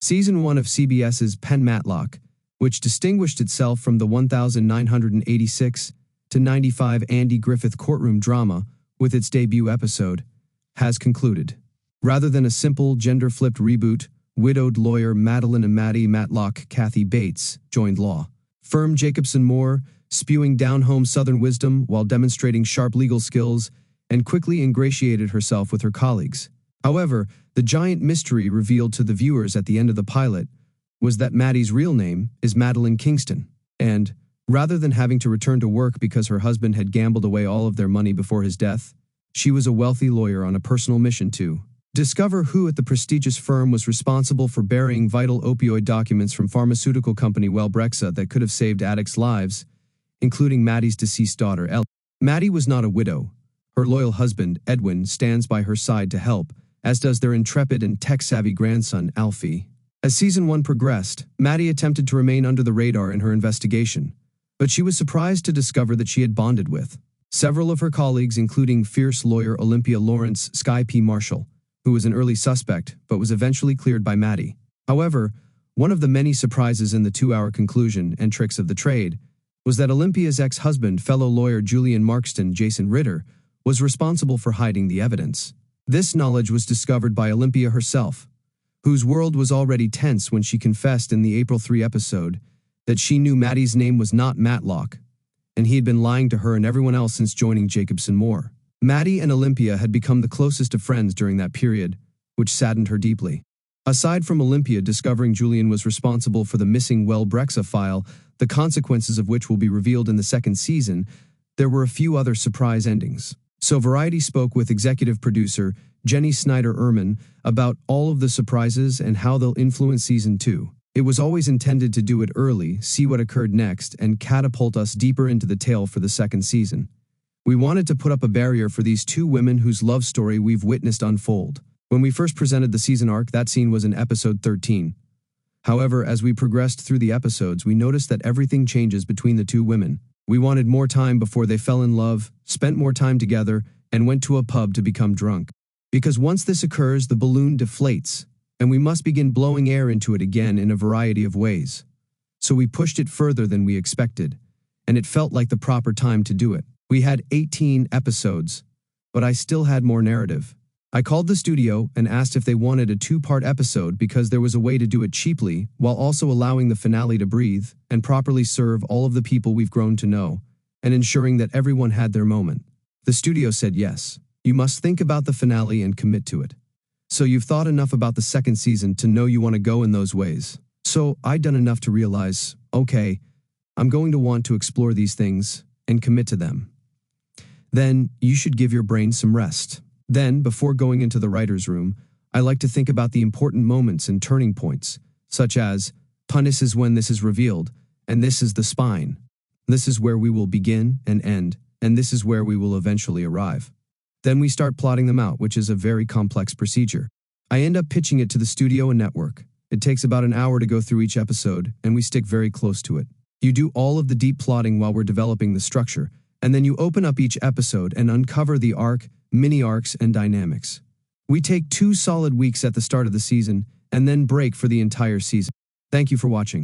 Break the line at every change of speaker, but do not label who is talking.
Season 1 of CBS's Penn Matlock, which distinguished itself from the 1986 to 95 Andy Griffith courtroom drama with its debut episode, has concluded. Rather than a simple gender-flipped reboot, widowed lawyer Madeline and Matty Matlock Kathy Bates joined law firm Jacobson Moore, spewing down-home Southern wisdom while demonstrating sharp legal skills, and quickly ingratiated herself with her colleagues. However, the giant mystery revealed to the viewers at the end of the pilot was that Matty's real name is Madeline Kingston, and, rather than having to return to work because her husband had gambled away all of their money before his death, she was a wealthy lawyer on a personal mission to discover who at the prestigious firm was responsible for burying vital opioid documents from pharmaceutical company Wellbrexa that could have saved addicts' lives, including Matty's deceased daughter, Ellie. Matty was not a widow. Her loyal husband, Edwin, stands by her side to help, as does their intrepid and tech-savvy grandson, Alfie. As Season 1 progressed, Matty attempted to remain under the radar in her investigation, but she was surprised to discover that she had bonded with several of her colleagues, including fierce lawyer Olympia Lawrence Sky P. Marshall, who was an early suspect but was eventually cleared by Matty. However, one of the many surprises in the 2-hour conclusion and tricks of the trade was that Olympia's ex-husband, fellow lawyer Julian Markston Jason Ritter, was responsible for hiding the evidence. This knowledge was discovered by Olympia herself, whose world was already tense when she confessed in the April 3 episode that she knew Matty's name was not Matlock, and he had been lying to her and everyone else since joining Jacobson Moore. Matty and Olympia had become the closest of friends during that period, which saddened her deeply. Aside from Olympia discovering Julian was responsible for the missing Wellbrexa file, the consequences of which will be revealed in the second season, there were a few other surprise endings. So Variety spoke with executive producer Jenny Snyder-Ehrman about all of the surprises and how they'll influence Season 2. It was always intended to do it early, see what occurred next, and catapult us deeper into the tale for the second season. We wanted to put up a barrier for these two women whose love story we've witnessed unfold. When we first presented the season arc, that scene was in episode 13. However, as we progressed through the episodes, we noticed that everything changes between the two women. We wanted more time before they fell in love, spent more time together, and went to a pub to become drunk. Because once this occurs, the balloon deflates, and we must begin blowing air into it again in a variety of ways. So we pushed it further than we expected, and it felt like the proper time to do it. We had 18 episodes, but I still had more narrative. I called the studio and asked if they wanted a 2-part episode because there was a way to do it cheaply while also allowing the finale to breathe and properly serve all of the people we've grown to know and ensuring that everyone had their moment. The studio said yes. You must think about the finale and commit to it. So you've thought enough about the second season to know you want to go in those ways. So I'd done enough to realize, okay, I'm going to want to explore these things and commit to them. Then you should give your brain some rest. Then, before going into the writer's room, I like to think about the important moments and turning points, such as, this is when this is revealed, and this is the spine. This is where we will begin and end, and this is where we will eventually arrive. Then we start plotting them out, which is a very complex procedure. I end up pitching it to the studio and network. It takes about an hour to go through each episode, and we stick very close to it. You do all of the deep plotting while we're developing the structure, and then you open up each episode and uncover the arc, mini-arcs, and dynamics. We take 2 solid weeks at the start of the season, and then break for the entire season. Thank you for watching.